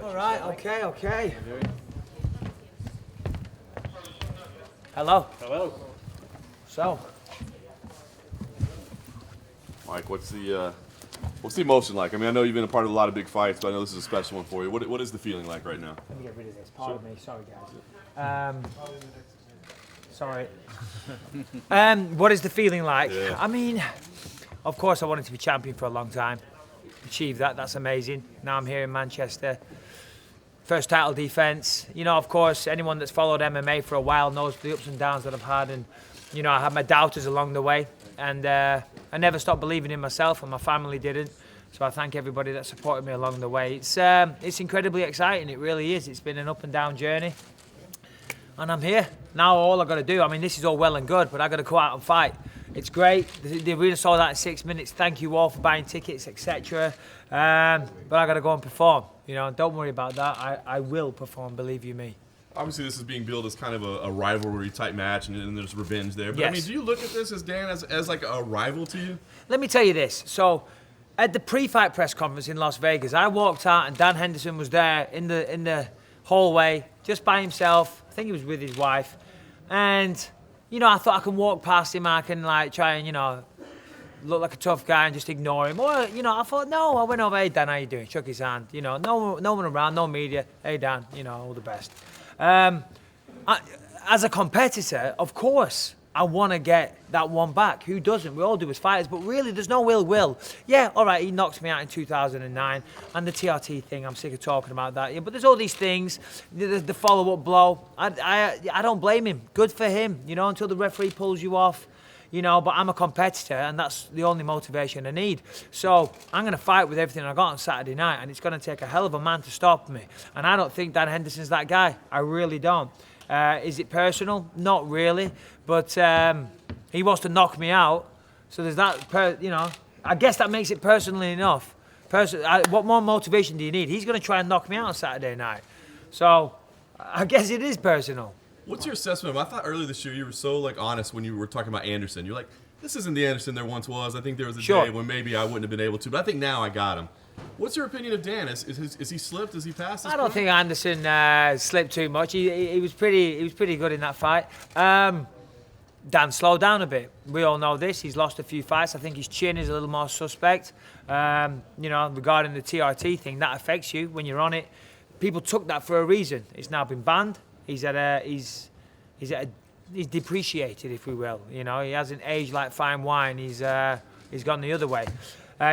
All right, okay. Hello. Hello. So, Mike, what's the emotion like? I mean, I know you've been a part of a lot of big fights, but I know this is a special one for you. What is the feeling like right now? let me get rid of this. Pardon me. Sorry, guys. Sorry. What is the feeling like? Yeah. I mean, of course, I wanted to be champion for a long time. Achieved that. That's amazing. Now I'm here in Manchester. First title defense. You know, of course, anyone that's followed MMA for a while knows the ups and downs that I've had, and you know, I had my doubters along the way, and I never stopped believing in myself, and my family didn't. So I thank everybody that supported me along the way. It's incredibly exciting. It really is. It's been an up and down journey, and I'm here now. All I got to do. I mean, this is all well and good, but I got to go out and fight. It's great. The arena sold out in 6 minutes. Thank you all for buying tickets, etc. But I got to go and perform. You know, don't worry about that. I will perform. Believe you me. Obviously, this is being billed as kind of a rivalry type match, and there's revenge there. But Yes. I mean, do you look at this as Dan as like a rival to you? Let me tell you this. So, at the pre-fight press conference in Las Vegas, I walked out and Dan Henderson was there in the hallway, just by himself. I think he was with his wife, and you know, I thought I can walk past him, I can like try and, you know, look like a tough guy and just ignore him. Or, you know, I thought, no, I went over, hey Dan, how you doing? Shook his hand, you know, no one around, no media. Hey Dan, you know, all the best. As a competitor, of course, I want to get that one back. Who doesn't? We all do as fighters, but really, there's no ill will. Yeah, all right, he knocked me out in 2009, and the TRT thing, I'm sick of talking about that. Yeah, but there's all these things, the follow-up blow. I don't blame him. Good for him, you know, until the referee pulls you off. You know, but I'm a competitor, and that's the only motivation I need. So I'm going to fight with everything I got on Saturday night, and it's going to take a hell of a man to stop me. And I don't think Dan Henderson's that guy. I really don't. Is it personal? Not really. But he wants to knock me out. So there's that, you know, I guess that makes it personally enough. What more motivation do you need? He's going to try and knock me out on Saturday night. So I guess it is personal. What's your assessment of him? I thought earlier this year you were so like honest when you were talking about Anderson. You're like, this isn't the Anderson there once was. I think there was a day when maybe I wouldn't have been able to, but I think now I got him. What's your opinion of Dan? Is he slipped? Is he passed? I don't think Anderson slipped too much. He was pretty good in that fight. Dan slowed down a bit. We all know this. He's lost a few fights. I think his chin is a little more suspect. You know, regarding the TRT thing, that affects you when you're on it. People took that for a reason. It's now been banned. He's depreciated, if we will. You know, he hasn't aged like fine wine. He's gone the other way.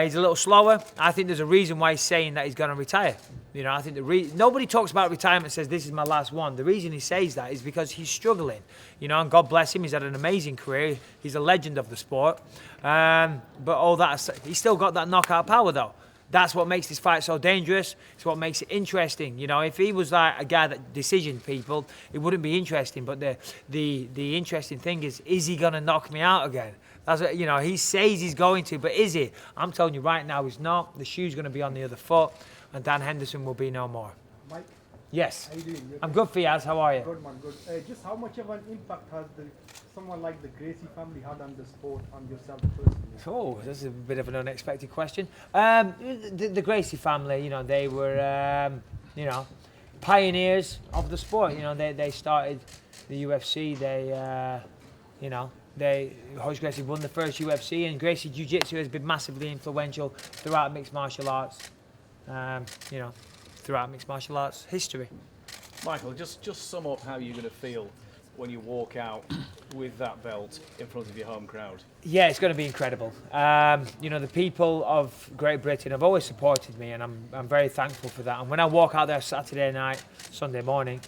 He's a little slower. I think there's a reason why he's saying that he's going to retire. You know, I think nobody talks about retirement and says this is my last one. The reason he says that is because he's struggling. You know, and God bless him. He's had an amazing career. He's a legend of the sport. But all that, he's still got that knockout power though. That's what makes this fight so dangerous. It's what makes it interesting. You know, if he was like a guy that decision people, it wouldn't be interesting. But the interesting thing is he gonna knock me out again? That's what, you know, he says he's going to, but is he? I'm telling you right now, he's not. The shoe's gonna be on the other foot, and Dan Henderson will be no more. Mike, Yes. how you doing? I'm good, Fiaz. How are you? Good man, good. Just how much of an impact has someone like the Gracie family had on the sport, on yourself personally? Oh, that's a bit of an unexpected question. The Gracie family, you know, they were, you know, pioneers of the sport. You know, they started the UFC. You know, Horace Gracie won the first UFC, and Gracie Jiu-Jitsu has been massively influential throughout mixed martial arts. You know, throughout mixed martial arts history. Michael, just sum up how you're going to feel when you walk out with that belt in front of your home crowd. Yeah, it's going to be incredible. You know, the people of Great Britain have always supported me, and I'm very thankful for that. And when I walk out there Saturday night, Sunday morning,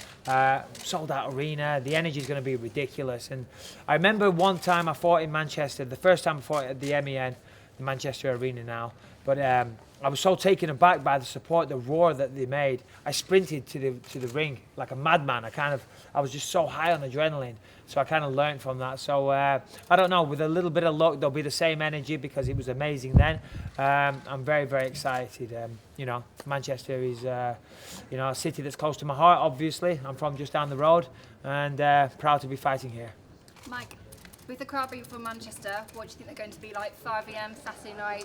sold out arena, the energy is going to be ridiculous. And I remember one time I fought in Manchester, the first time I fought at the MEN, the Manchester Arena now, but I was so taken aback by the support, the roar that they made. I sprinted to the ring like a madman. I was just so high on adrenaline. So I kind of learned from that. So I don't know, with a little bit of luck, there'll be the same energy because it was amazing then. I'm very, very excited. You know, Manchester is, you know, a city that's close to my heart, obviously. I'm from just down the road, and proud to be fighting here. Mike, With the crowd being from Manchester, what do you think they're going to be like 5 a.m. Saturday night?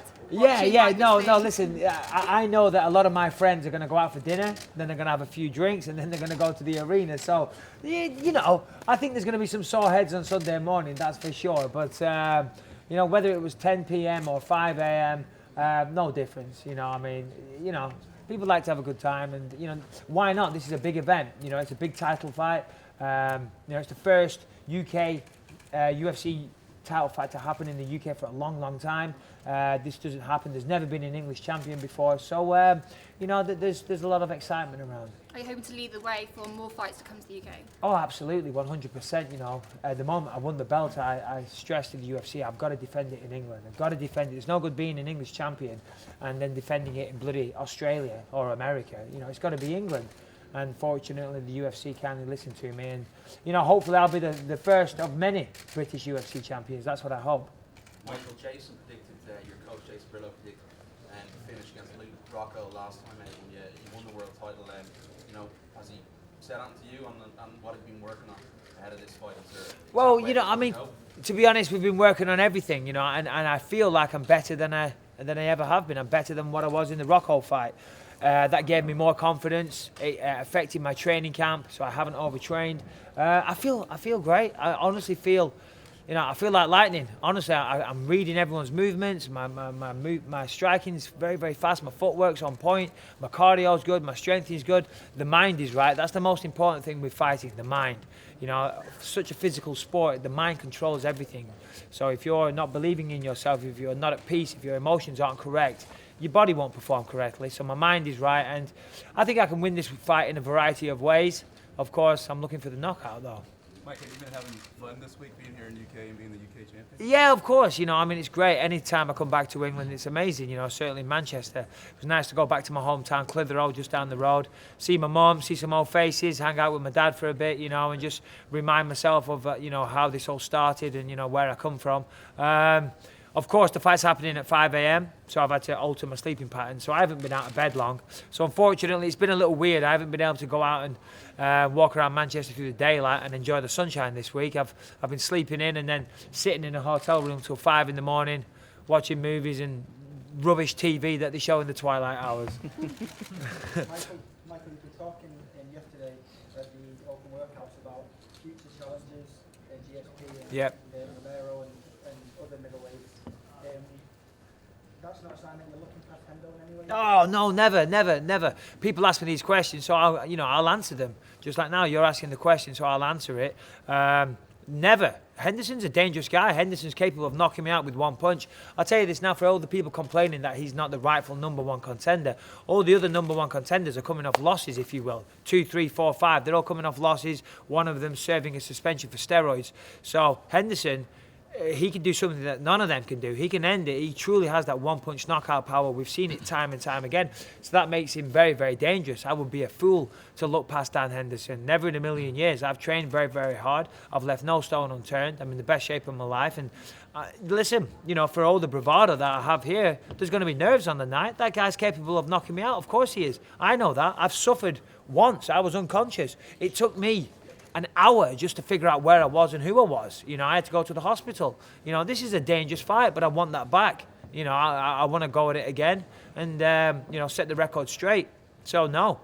No, listen, I know that a lot of my friends are going to go out for dinner, then they're going to have a few drinks, and then they're going to go to the arena. So, you know, I think there's going to be some sore heads on Sunday morning, that's for sure. But, you know, whether it was 10 p.m. or 5 a.m., no difference. You know, I mean, you know, people like to have a good time, and, you know, why not? This is a big event. You know, it's a big title fight. You know, it's the first UK UFC title fight to happen in the UK for a long, long time. This doesn't happen. There's never been an English champion before. So, you know, there's a lot of excitement around. Are you hoping to lead the way for more fights to come to the UK? Oh, absolutely, 100%. You know, at the moment I won the belt, I stressed to the UFC, I've got to defend it in England. I've got to defend it. It's no good being an English champion and then defending it in bloody Australia or America. You know, it's got to be England. And fortunately, the UFC kindly listened to me. And, you know, hopefully I'll be the first of many British UFC champions. That's what I hope. Michael Jason predicted, your coach Jason Brillo predicted finish against Rocco last time out when you won the world title. You know, has he said anything to you on what he's been working on ahead of this fight? Well, you know, I mean, to be honest, we've been working on everything, you know, and I feel like I'm better than I ever have been. I'm better than what I was in the Rocco fight. That gave me more confidence. It affected my training camp, so I haven't overtrained. I feel great. I honestly feel, you know, I feel like lightning. Honestly, I'm reading everyone's movements. My striking's very, very fast. My footwork's on point. My cardio's good. My strength is good. The mind is right. That's the most important thing with fighting, the mind. You know, such a physical sport, the mind controls everything. So if you're not believing in yourself, if you're not at peace, if your emotions aren't correct, your body won't perform correctly. So my mind is right, and I think I can win this fight in a variety of ways. Of course, I'm looking for the knockout, though. Mike, have you been having fun this week being here in UK and being the UK champion? Yeah, of course. You know, I mean, it's great. Anytime I come back to England, it's amazing. You know, certainly Manchester. It was nice to go back to my hometown, Clitheroe, just down the road, see my mum, see some old faces, hang out with my dad for a bit, you know, and just remind myself of, you know, how this all started and, you know, where I come from. Of course, the fight's happening at 5 a.m, so I've had to alter my sleeping pattern. So I haven't been out of bed long. So unfortunately, it's been a little weird. I haven't been able to go out and walk around Manchester through the daylight and enjoy the sunshine this week. I've been sleeping in and then sitting in a hotel room till 5 in the morning, watching movies and rubbish TV that they show in the twilight hours. Michael, you were talking yesterday at the open workouts about future challenges in GSP and Yep. Romero and other middleweights. That's not a sign that you're looking past Hendo in any way? Oh, no, never. People ask me these questions, so I'll answer them. Just like now, you're asking the question, so I'll answer it. Never. Henderson's a dangerous guy. Henderson's capable of knocking me out with one punch. I'll tell you this now, for all the people complaining that he's not the rightful number one contender, all the other number one contenders are coming off losses, if you will. 2, 3, 4, 5. They're all coming off losses. One of them serving a suspension for steroids. So Henderson, he can do something that none of them can do. He can end it. He truly has that one-punch knockout power. We've seen it time and time again. So that makes him very, very dangerous. I would be a fool to look past Dan Henderson. Never in a million years. I've trained very, very hard. I've left no stone unturned. I'm in the best shape of my life. And listen, you know, for all the bravado that I have here, there's going to be nerves on the night. That guy's capable of knocking me out. Of course he is. I know that. I've suffered once. I was unconscious. It took me an hour just to figure out where I was and who I was. You know, I had to go to the hospital. You know, this is a dangerous fight, but I want that back. You know, I want to go at it again and, you know, set the record straight. So, no,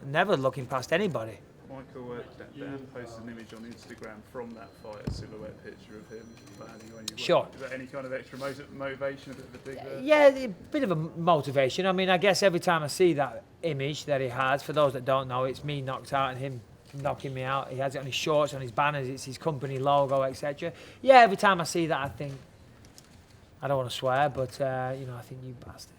never looking past anybody. Michael, Dan posted an image on Instagram from that fight, a silhouette picture of him landing on you. Sure. Is that any kind of extra motivation, a bit of a dig there? Yeah, a bit of a motivation. I mean, I guess every time I see that image that he has, for those that don't know, it's me knocked out and him knocking me out. He has it on his shorts, on his banners, it's his company logo, etc. Yeah, every time I see that, I think, I don't want to swear, but, you know, I think you bastard.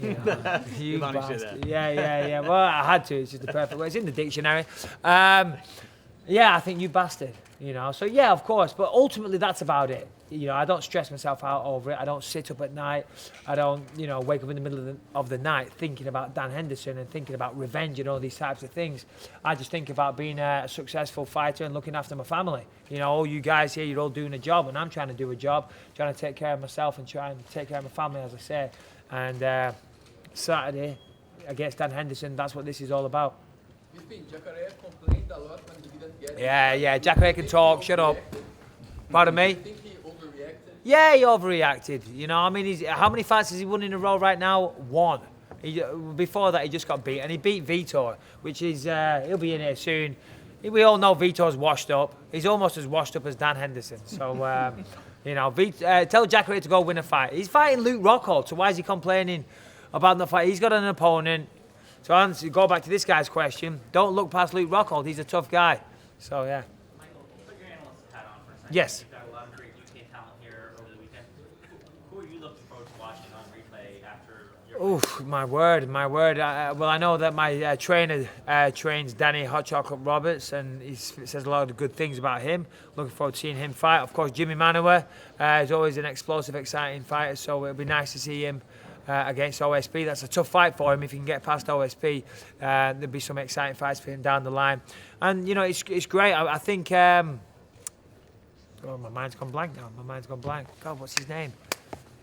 You know, you bastard. Yeah. Well, I had to. It's just the perfect word. It's in the dictionary. Yeah, I think you bastard. You know, so yeah, of course. But ultimately, that's about it. You know, I don't stress myself out over it. I don't sit up at night. I don't, you know, wake up in the middle of the night thinking about Dan Henderson and thinking about revenge and all these types of things. I just think about being a successful fighter and looking after my family. You know, all you guys here, you're all doing a job, and I'm trying to do a job, trying to take care of myself and trying to take care of my family, as I say. And Saturday against Dan Henderson, that's what this is all about. Complained a lot when he didn't get Yeah, Jacare can talk. Shut up. Pardon me? Do you think Yeah, he overreacted. You know, I mean, how many fights has he won in a row right now? 1. Before that, he just got beat, and he beat Vitor, which is he'll be in here soon. We all know Vitor's washed up. He's almost as washed up as Dan Henderson. So, you know, tell Jacare to go win a fight. He's fighting Luke Rockhold, so why is he complaining about the fight? He's got an opponent. So go back to this guy's question. Don't look past Luke Rockhold. He's a tough guy. So, yeah. Michael, put your analyst hat on for a second. Yes. You've got a lot of great UK talent here over the weekend. Who are you looking forward to watching on replay after your Oof, my word. Well, I know that my trainer trains Danny Hot Chocolate Roberts, and he says a lot of good things about him. Looking forward to seeing him fight. Of course, Jimmy Manuwa is always an explosive, exciting fighter, so it'll be nice to see him against OSP. That's a tough fight for him. If he can get past OSP, there'll be some exciting fights for him down the line. And, you know, it's great. I think... oh, my mind's gone blank now. God, what's his name?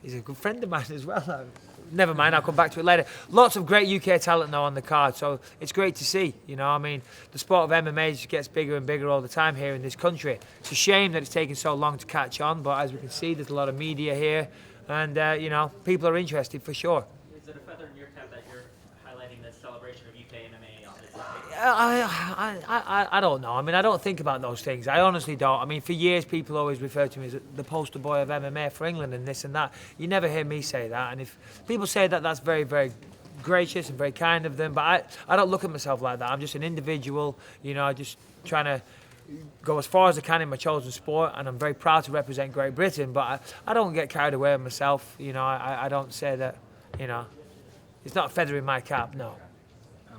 He's a good friend of mine as well. Never mind, I'll come back to it later. Lots of great UK talent now on the card, so it's great to see. You know, I mean, the sport of MMA just gets bigger and bigger all the time here in this country. It's a shame that it's taken so long to catch on, but as we can see, there's a lot of media here, and, you know, people are interested for sure. Is it a feather in your cap that you're highlighting the celebration of UK MMA on this side? I don't know. I mean, I don't think about those things. I honestly don't. I mean, for years, people always refer to me as the poster boy of MMA for England and this and that. You never hear me say that. And if people say that, that's very, very gracious and very kind of them. But I don't look at myself like that. I'm just an individual, you know, just trying to go as far as I can in my chosen sport, and I'm very proud to represent Great Britain, but I don't get carried away with myself. You know, I don't say that, you know, it's not a feather in my cap, no.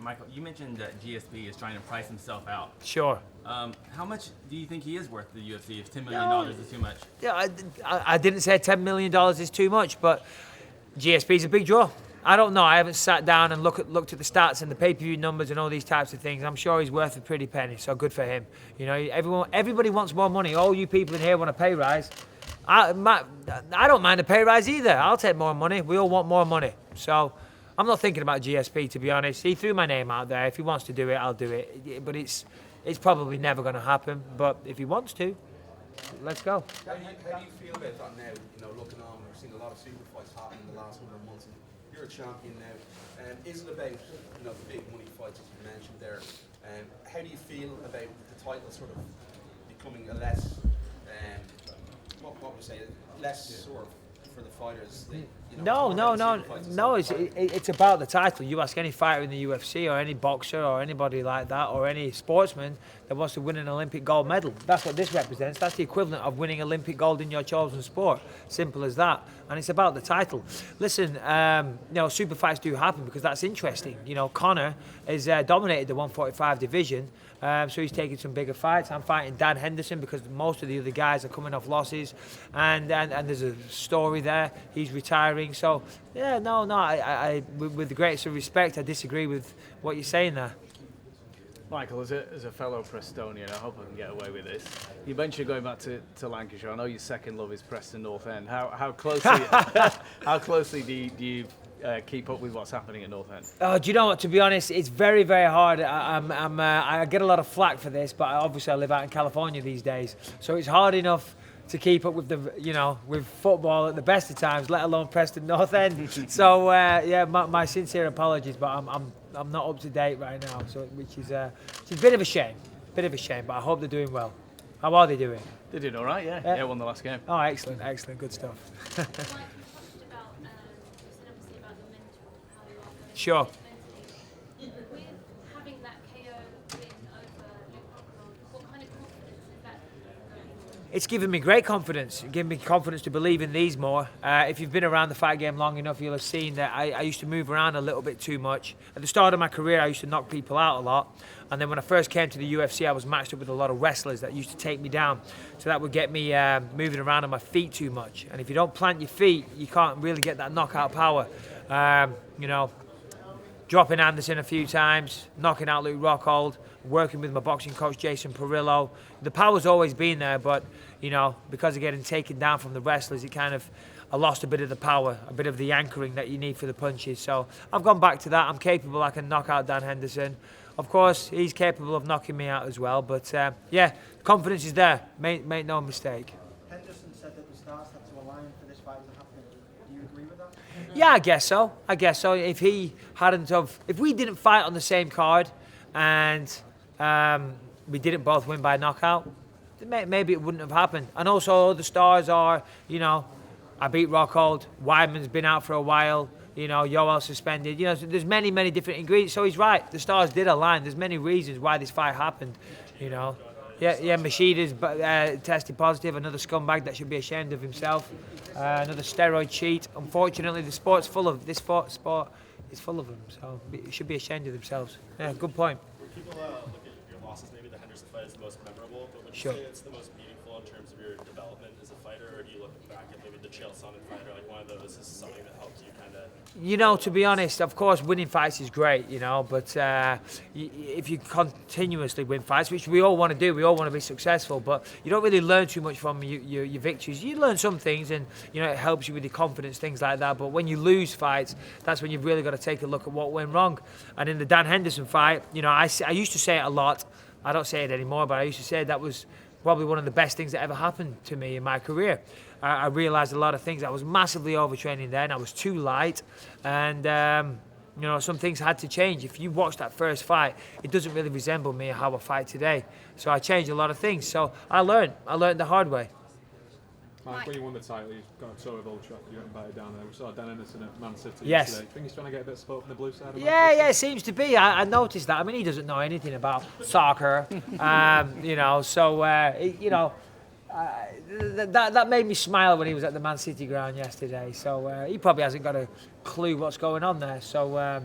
Michael, you mentioned that GSP is trying to price himself out. Sure. How much do you think he is worth to the UFC if $10 million is too much? Yeah, I didn't say $10 million is too much, but GSP's a big draw. I don't know. I haven't sat down and looked at the stats and the pay-per-view numbers and all these types of things. I'm sure he's worth a pretty penny, so good for him. You know, everybody wants more money. All you people in here want a pay rise. I don't mind a pay rise either. I'll take more money. We all want more money. So I'm not thinking about GSP, to be honest. He threw my name out there. If he wants to do it, I'll do it. But it's probably never going to happen. But if he wants to, let's go. How do you feel about that now? You know, looking on, we've seen a lot of super fights happen in the last number of months. And you're a champion now. Is it about, you know, the big money fights as you mentioned there? How do you feel about the title sort of becoming a less, what would you say, less sort of for the fighters? No. It's about the title. You ask any fighter in the UFC or any boxer or anybody like that or any sportsman that wants to win an Olympic gold medal. That's what this represents. That's the equivalent of winning Olympic gold in your chosen sport. Simple as that. And it's about the title. Listen, you know, super fights do happen because that's interesting. You know, Conor has dominated the 145 division. So he's taking some bigger fights. I'm fighting Dan Henderson because most of the other guys are coming off losses, and there's a story there. He's retiring. So yeah, no. I with the greatest of respect, I disagree with what you're saying there. Michael, as a fellow Prestonian, I hope I can get away with this. You mentioned going back to Lancashire. I know your second love is Preston North End. How closely do you keep up with what's happening at North End? Oh, do you know what? To be honest, it's very, very hard. I get a lot of flack for this, but obviously I live out in California these days, so it's hard enough to keep up with with football at the best of times, let alone Preston North End. So yeah, my sincere apologies, but I'm not up to date right now, so which is a bit of a shame. But I hope they're doing well. How are they doing? They're doing all right, yeah. Yeah, won the last game. Oh, excellent, good stuff. Sure. With having that KO win over Luke Rockhold, what kind of confidence is that going on? It's given me great confidence. Given me confidence to believe in these more. If you've been around the fight game long enough, you'll have seen that I used to move around a little bit too much. At the start of my career, I used to knock people out a lot. And then when I first came to the UFC, I was matched up with a lot of wrestlers that used to take me down. So that would get me moving around on my feet too much. And if you don't plant your feet, you can't really get that knockout power. You know, dropping Anderson a few times, knocking out Luke Rockhold, working with my boxing coach Jason Perillo. The power's always been there, but you know, because of getting taken down from the wrestlers, I lost a bit of the power, a bit of the anchoring that you need for the punches. So I've gone back to that. I'm capable. I can knock out Dan Henderson. Of course, he's capable of knocking me out as well. But yeah, confidence is there. Make no mistake. Henderson said that the stars had to align Yeah, I guess so. If he hadn't if we didn't fight on the same card, and we didn't both win by knockout, then maybe it wouldn't have happened. And also the stars are, I beat Rockhold. Weidman's been out for a while. Yoel suspended. So there's many different ingredients. So he's right. The stars did align. There's many reasons why this fight happened. Yeah, Machida's tested positive. Another scumbag that should be ashamed of himself. Another steroid cheat. Unfortunately, the sport's full of this sport is full of them. So it should be ashamed of themselves. Yeah, good point. When people look at your losses, maybe the Henderson fight is the most memorable. But would you Sure. say it's the most meaningful in terms of your development as a fighter, or do you look back at maybe the Chael Sonnen fight, or like one of those is something that helped you kind of? To be honest, of course, winning fights is great, but if you continuously win fights, which we all want to do, we all want to be successful, but you don't really learn too much from your victories. You learn some things, and it helps you with your confidence, things like that. But when you lose fights, that's when you've really got to take a look at what went wrong. And in the Dan Henderson fight, I used to say it a lot. I don't say it anymore, but I used to say that was probably one of the best things that ever happened to me in my career. I realised a lot of things. I was massively overtraining then. I was too light, and some things had to change. If you watch that first fight, it doesn't really resemble me how I fight today. So I changed a lot of things. So I learned the hard way. Mike, when you won the title, you got so with Old Trafford, you got invited down there. We saw Dan Henderson at Man City yesterday. I think he's trying to get a bit of support from the blue side of Yeah, it seems to be. I noticed that. I mean, he doesn't know anything about soccer, that made me smile when he was at the Man City ground yesterday. So he probably hasn't got a clue what's going on there. So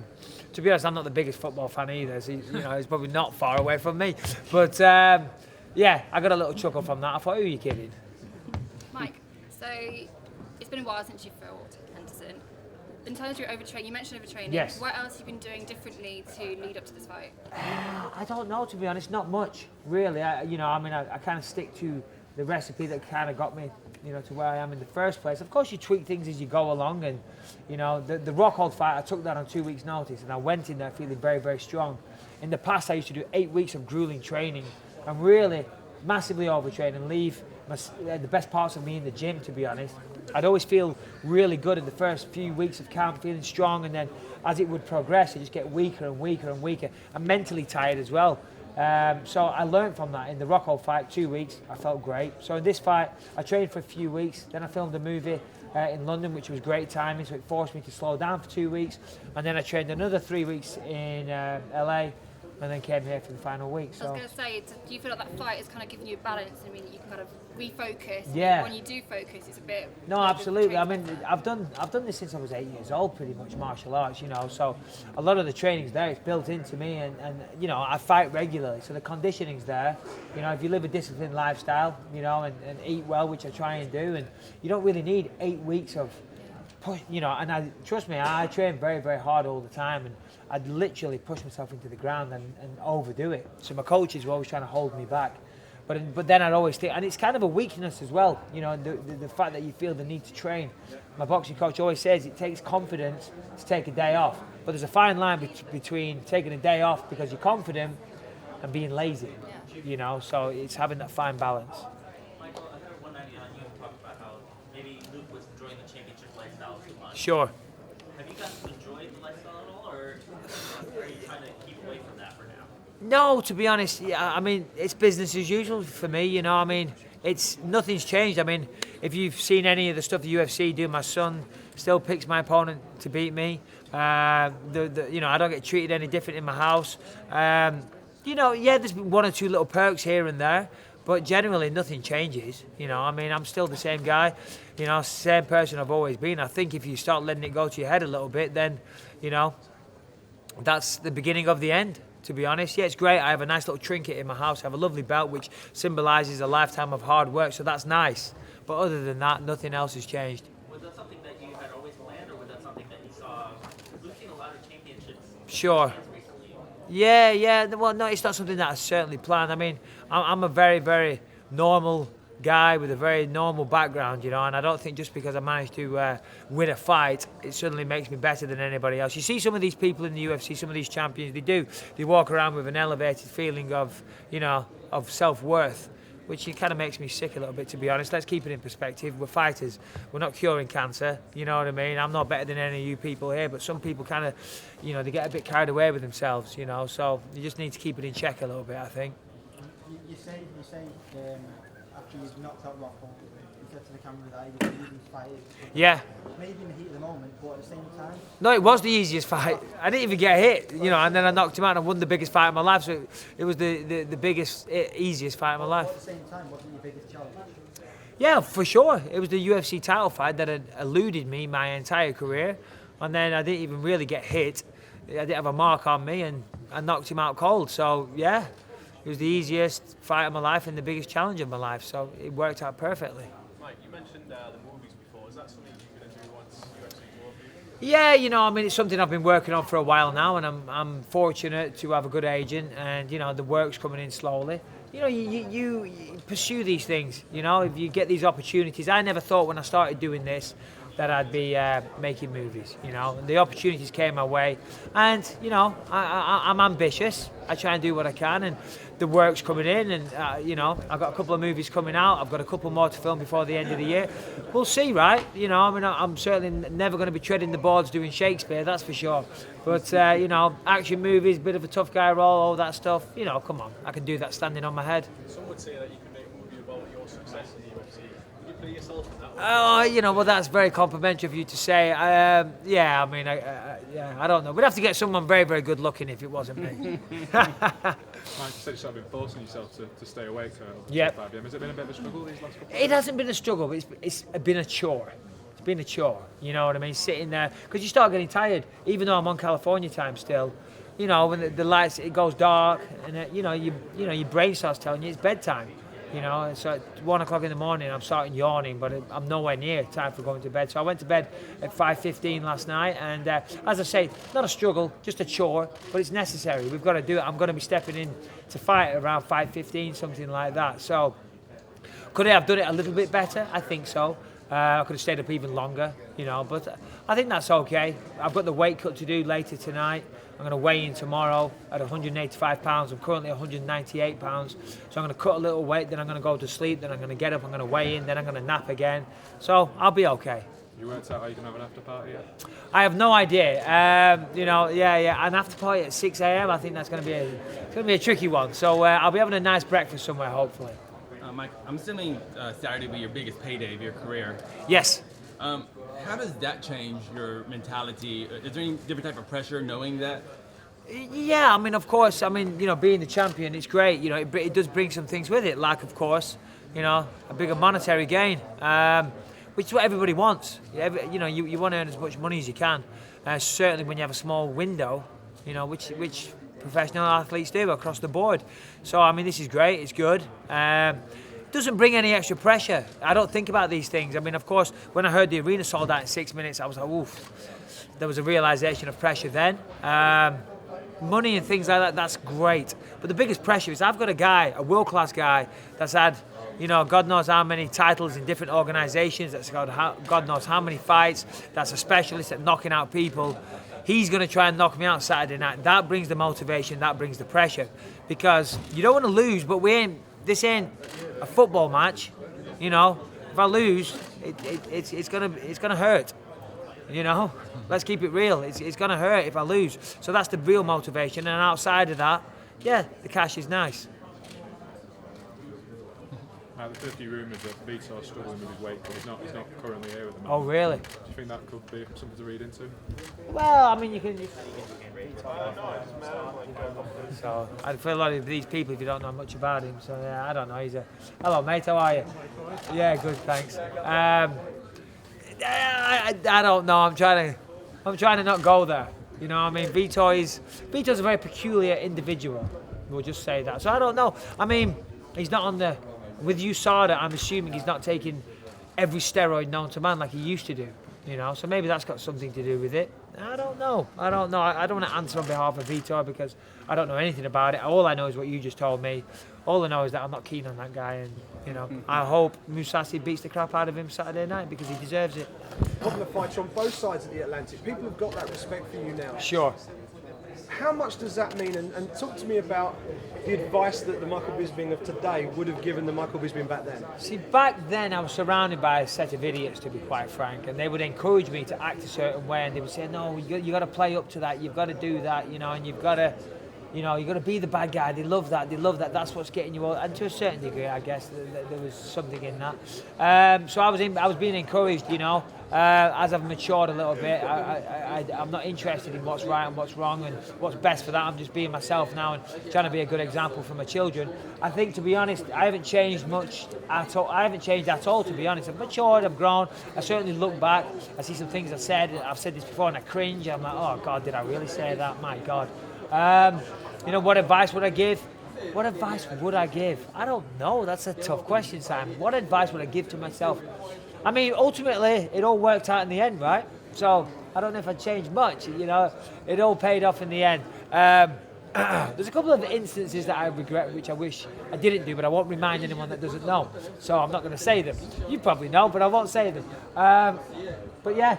to be honest, I'm not the biggest football fan either. So he's probably not far away from me. But I got a little chuckle from that. I thought, who are you kidding? Mike, so it's been a while since you fought Henderson. In terms of your overtraining, you mentioned overtraining. Yes. What else have you been doing differently to lead up to this fight? I don't know, to be honest. Not much, really. I kind of stick to the recipe that kind of got me, to where I am in the first place. Of course, you tweak things as you go along, and the Rockhold fight, I took that on 2 weeks' notice, and I went in there feeling very, very strong. In the past, I used to do 8 weeks of grueling training and really massively overtrain and leave the best parts of me in the gym, to be honest. I'd always feel really good in the first few weeks of camp, feeling strong, and then as it would progress, I just get weaker and weaker and weaker, and mentally tired as well. So I learned from that. In the Rockhold fight, 2 weeks, I felt great. So in this fight, I trained for a few weeks, then I filmed a movie in London, which was great timing, so it forced me to slow down for 2 weeks, and then I trained another 3 weeks in LA, and then came here for the final week. So. I was going to say, do you feel like that fight is kind of giving you a balance? I mean, you can kind of refocus. Yeah. When you do focus, it's a bit. No, absolutely. I mean, I've done this since I was 8 years old, pretty much, martial arts. So a lot of the training's there. It's built into me, and I fight regularly, so the conditioning's there. If you live a disciplined lifestyle, and eat well, which I try and do, and you don't really need 8 weeks of push. And trust me, I train very, very hard all the time, and I'd literally push myself into the ground and overdo it. So my coaches were always trying to hold me back. But then I'd always think, and it's kind of a weakness as well, the fact that you feel the need to train. My boxing coach always says it takes confidence to take a day off. But there's a fine line between taking a day off because you're confident and being lazy, so it's having that fine balance. Michael, I heard one night on you talk about how maybe Luke was enjoying the championship lifestyle too much. Sure. Have you guys enjoyed the lifestyle at all, or are you trying to keep away from that for now? No, to be honest, I mean, it's business as usual for me, nothing's changed. I mean, if you've seen any of the stuff the UFC do, my son still picks my opponent to beat me. I don't get treated any different in my house. There's been one or two little perks here and there, but generally nothing changes. I'm still the same guy, same person I've always been. I think if you start letting it go to your head a little bit, then, that's the beginning of the end. To be honest, yeah, it's great. I have a nice little trinket in my house. I have a lovely belt which symbolises a lifetime of hard work, so that's nice. But other than that, nothing else has changed. Was that something that you had always planned, or was that something that you saw? We've seen a lot of championships. Sure. Yeah. Well, no, it's not something that I certainly planned. I mean, I'm a very, very normal guy with a very normal background, and I don't think just because I managed to win a fight, it suddenly makes me better than anybody else. You see some of these people in the UFC, some of these champions, they walk around with an elevated feeling of, of self-worth. which kind of makes me sick a little bit, to be honest. Let's keep it in perspective. We're fighters. We're not curing cancer. You know what I mean? I'm not better than any of you people here, but some people kind of, you know, they get a bit carried away with themselves, you know. So you just need to keep it in check a little bit, I think. You say after you've knocked out Rocco, you said to the camera that you were the easiest fight. Yeah. Maybe in the heat of the moment, but at the same time. No, it was the easiest fight. I didn't even get hit, you know, and then I knocked him out and I won the biggest fight of my life. So it was the biggest, easiest fight of my life. But at the same time, wasn't your biggest challenge? Yeah, for sure. It was the UFC title fight that had eluded me my entire career, and then I didn't even really get hit. I didn't have a mark on me, and I knocked him out cold. So yeah, it was the easiest fight of my life and the biggest challenge of my life. So it worked out perfectly. Mike, you mentioned the movies before. Is that something you're going to do once UFC go over? Yeah, you know, I mean, it's something I've been working on for a while now, and I'm fortunate to have a good agent, and you know, the work's coming in slowly. You know, you pursue these things. You know, if you get these opportunities, I never thought when I started doing this that I'd be making movies. You know, and the opportunities came my way, and you know, I'm ambitious. I try and do what I can, and the work's coming in, and you know, I've got a couple of movies coming out. I've got a couple more to film before the end of the year. We'll see, right? You know, I mean, I'm certainly never going to be treading the boards doing Shakespeare, that's for sure. But you know, action movies, bit of a tough guy role, all that stuff. You know, come on, I can do that standing on my head. Some would say that you can make a movie about your success in the UFC. Would you put yourself in that? Oh, you know, well, that's very complimentary of you to say. Yeah, I mean, yeah, I don't know. We'd have to get someone very, very good looking if it wasn't me. Mike, you said you've sort of been forcing yourself to stay awake for Yep. 5 p.m. Has it been a bit of a struggle these last couple of It days? hasn't been a struggle, but it's been a chore. It's been a chore, you know what I mean? Sitting there, because you start getting tired, even though I'm on California time still. You know, when the lights, it goes dark, and you know, your brain starts telling you it's bedtime. You know, so at 1 o'clock in the morning, I'm starting yawning, but I'm nowhere near time for going to bed. So I went to bed at 5:15 last night, and as I say, not a struggle, just a chore, but it's necessary. We've got to do it. I'm going to be stepping in to fight around 5:15, something like that. So could I have done it a little bit better? I think so. I could have stayed up even longer, you know, but I think that's okay. I've got the weight cut to do later tonight. I'm going to weigh in tomorrow at 185 pounds. I'm currently 198 pounds. So I'm going to cut a little weight, then I'm going to go to sleep, then I'm going to get up, I'm going to weigh in, then I'm going to nap again. So I'll be okay. You worked out how you can have an after party yet? I have no idea. You know, yeah, an after party at 6 a.m. I think that's going to be a tricky one. So I'll be having a nice breakfast somewhere, hopefully. Mike, I'm assuming Saturday will be your biggest payday of your career. Yes. How does that change your mentality? Is there any different type of pressure knowing that? Yeah, I mean, of course, I mean, you know, being the champion, it's great. You know, it does bring some things with it, like, of course, you know, a bigger monetary gain, which is what everybody wants. You know, you want to earn as much money as you can. Certainly when you have a small window, you know, which professional athletes do across the board. So, I mean, this is great. It's good. Doesn't bring any extra pressure. I don't think about these things. I mean, of course, when I heard the arena sold out in 6 minutes, I was like, oof. There was a realization of pressure then. Money and things like that, that's great. But the biggest pressure is I've got a guy, a world-class guy, that's had, you know, God knows how many titles in different organizations, that's got God knows how many fights, that's a specialist at knocking out people. He's going to try and knock me out Saturday night. That brings the motivation, that brings the pressure. Because you don't want to lose, but this ain't a football match, you know. If I lose, it's gonna hurt, you know. Let's keep it real. It's gonna hurt if I lose. So that's the real motivation. And outside of that, yeah, the cash is nice. There's a few rumours that Vitor's struggling with his weight, but he's not currently here at the moment. Oh, really? Do you think that could be something to read into? Well, I mean, you can. So I feel a lot of these people, if you don't know much about him. So yeah, I don't know. Hello, mate. How are you? Yeah, good. Thanks. I don't know. I'm trying to not go there. You know what I mean? Vitor's a very peculiar individual. We'll just say that. So I don't know. I mean, he's not on the. With USADA, I'm assuming he's not taking every steroid known to man like he used to do. You know, so maybe that's got something to do with it. I don't know. I don't want to answer on behalf of Vitor because I don't know anything about it. All I know is what you just told me. All I know is that I'm not keen on that guy, and you know, I hope Mousasi beats the crap out of him Saturday night because he deserves it. Popular fights on both sides of the Atlantic. People have got that respect for you now. Sure. How much does that mean? And talk to me about the advice that the Michael Bisping of today would have given the Michael Bisping back then. See, back then I was surrounded by a set of idiots, to be quite frank, and they would encourage me to act a certain way, and they would say, no, you got to play up to that, you've got to do that, you know, and you've got to, you know, you've got to be the bad guy. They love that, that's what's getting you all. And to a certain degree, I guess, there was something in that. So I was being encouraged, you know. As I've matured a little bit, I'm not interested in what's right and what's wrong and what's best for that. I'm just being myself now and trying to be a good example for my children. I think, to be honest, I haven't changed much at all. I haven't changed at all, to be honest. I've matured, I've grown. I certainly look back. I see some things I've said this before, and I cringe. I'm like, oh God, did I really say that? My God. You know, what advice would I give? What advice would I give? I don't know. That's a tough question, Simon. What advice would I give to myself? I mean, ultimately, it all worked out in the end, right? So I don't know if I changed much. You know, it all paid off in the end. There's a couple of instances that I regret, which I wish I didn't do, but I won't remind anyone that doesn't know. So I'm not going to say them. You probably know, but I won't say them. But yeah,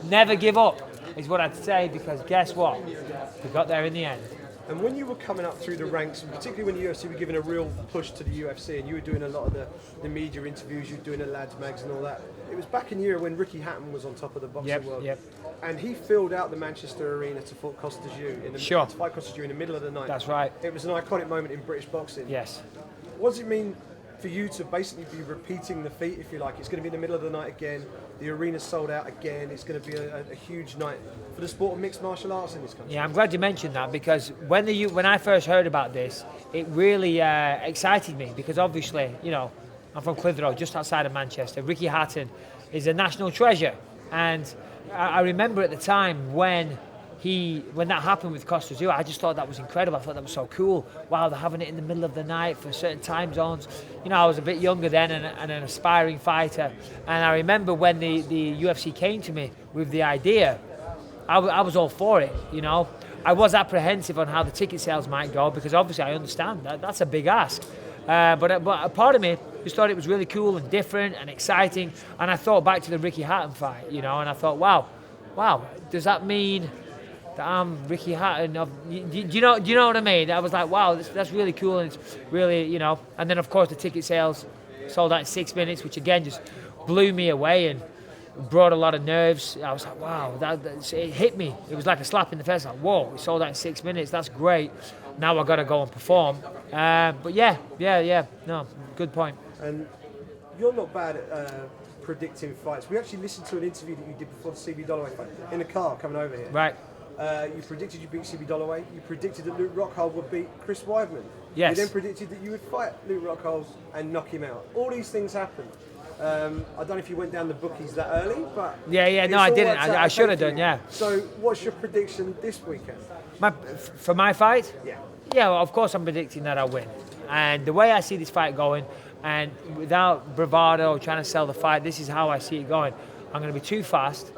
never give up is what I'd say, because guess what? We got there in the end. And when you were coming up through the ranks, and particularly when the UFC were giving a real push to the UFC, and you were doing a lot of the media interviews, you were doing the lads mags and all that, it was back in the era when Ricky Hatton was on top of the boxing world. Yep. And he filled out the Manchester arena to fight Costas Yu in the middle of the night. That's right. It was an iconic moment in British boxing. Yes. What does it mean for you to basically be repeating the feat, if you like? It's going to be in the middle of the night again. The arena's sold out again. It's going to be a huge night for the sport of mixed martial arts in this country. Yeah, I'm glad you mentioned that, because when I first heard about this, it really excited me, because obviously, you know, I'm from Clitheroe, just outside of Manchester. Ricky Hatton is a national treasure, and I remember at the time when that happened with Costas Yu, I just thought that was incredible. I thought that was so cool. Wow, they're having it in the middle of the night for certain time zones. You know, I was a bit younger then and an aspiring fighter. And I remember when the UFC came to me with the idea, I was all for it, you know. I was apprehensive on how the ticket sales might go, because obviously I understand that's a big ask. But a part of me just thought it was really cool and different and exciting. And I thought back to the Ricky Hatton fight, you know, and I thought, wow, does that mean that I'm Ricky Hatton? Do you know what I mean? I was like, wow, that's really cool, and it's really, you know. And then of course the ticket sales sold out in 6 minutes, which again just blew me away and brought a lot of nerves. I was like, wow, it hit me. It was like a slap in the face. Like, whoa, it sold out in 6 minutes. That's great. Now I've got to go and perform. But yeah, no, good point. And you're not bad at predicting fights. We actually listened to an interview that you did before the CB Dollaway fight in the car coming over here. Right. You predicted you beat CB Dollaway. You predicted that Luke Rockhold would beat Chris Weidman. Yes. You then predicted that you would fight Luke Rockhold and knock him out. All these things happened. I don't know if you went down the bookies that early, but yeah, no, I didn't. I should have done, yeah. So, what's your prediction this weekend? For my fight? Yeah. Yeah, well, of course I'm predicting that I win. And the way I see this fight going, and without bravado trying to sell the fight, this is how I see it going. I'm going to be too fast.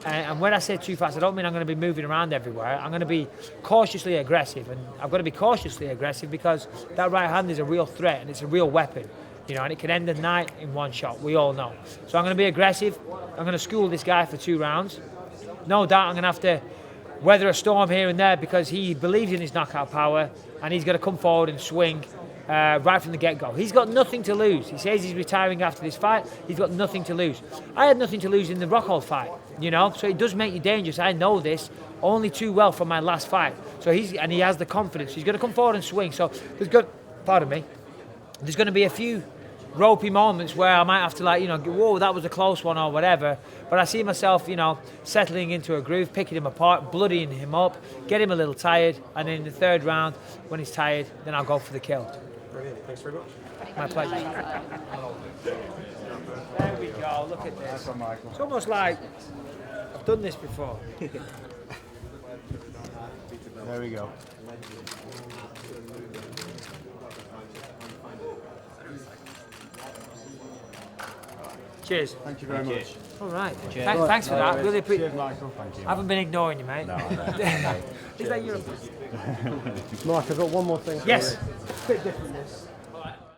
And when I say too fast, I don't mean I'm going to be moving around everywhere. I'm going to be cautiously aggressive. And I've got to be cautiously aggressive because that right hand is a real threat and it's a real weapon. You know, and it can end the night in one shot. We all know. So I'm going to be aggressive. I'm going to school this guy for 2 rounds. No doubt I'm going to have to weather a storm here and there because he believes in his knockout power and he's going to come forward and swing right from the get-go. He's got nothing to lose. He says he's retiring after this fight. He's got nothing to lose. I had nothing to lose in the Rockhold fight, you know, so it does make you dangerous. I know this only too well from my last fight. So he has the confidence. He's going to come forward and swing. So there's going to be a few ropey moments where I might have to, like, you know, whoa, that was a close one or whatever. But I see myself, you know, settling into a groove, picking him apart, bloodying him up, get him a little tired, and then in the 3rd round, when he's tired, then I'll go for the kill. Brilliant. Thanks very much. My pleasure. There we go. Look at this. It's almost like I've done this before. There we go. Cheers. Thank you very much. All right. Thanks for that. Really appreciate it. Michael. Thank you. I haven't been ignoring you, mate. No, I know. Is that your... Mark, I've got one more thing. Yes. A bit different this.